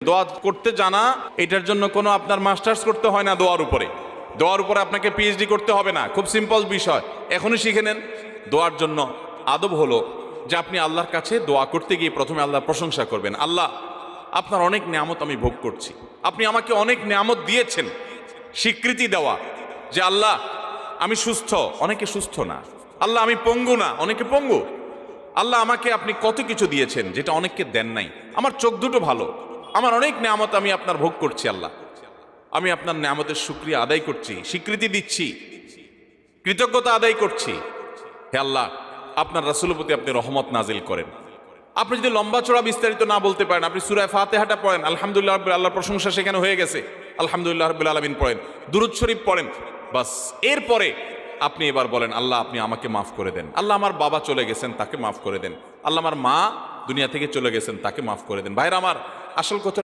দোয়া করতে জানা, এটার জন্য কোনো আপনার মাস্টার্স করতে হয় না। দোয়ার উপরে আপনাকে পিএইচডি করতে হবে না, খুব সিম্পল বিষয়, এখনই শিখে নেন। দোয়ার জন্য আদব হলো যে আপনি আল্লাহর কাছে দোয়া করতে গিয়ে প্রথমে আল্লাহর প্রশংসা করবেন। আল্লাহ, আপনার অনেক নিয়ামত আমি ভোগ করছি, আপনি আমাকে অনেক নিয়ামত দিয়েছেন। স্বীকৃতি দেওয়া যে আল্লাহ আমি সুস্থ, অনেকে সুস্থ না। আল্লাহ আমি পঙ্গু না, অনেকে পঙ্গু। আল্লাহ আমাকে আপনি কত কিছু দিয়েছেন যেটা অনেককে দেন নাই। আমার চোখ দুটো ভালো, আমার অনেক নিয়ামত আমি আপনার ভোগ করছি। আল্লাহ, আমি আপনার নিয়ামতের শুকরিয়া আদায় করছি, স্বীকৃতি দিচ্ছি, কৃতজ্ঞতা আদায় করছি। হে আল্লাহ, আপনার রাসূলের প্রতি আপনি রহমত নাজিল করেন। আপনি যদি লম্বা চড়া বিস্তারিত না বলতে পারেন, আপনি সূরা ফাতিহাটা পড়েন, আলহামদুলিল্লাহ রাব্বিল, আল্লাহর প্রশংসা সেখানে হয়ে গেছে, আলহামদুলিল্লাহ রাব্বিল আলামিন পড়েন, দুরূদ শরীফ পড়েন, বাস। এরপরে আপনি এবার বলেন, আল্লাহ আপনি আমাকে মাফ করে দেন। আল্লাহ আমার বাবা চলে গেছেন, তাকে মাফ করে দেন। আল্লাহ আমার মা দুনিয়া থেকে চলে গেছেন, তাকে মাফ করে দেন। ভাইরা আমার, আসল কথা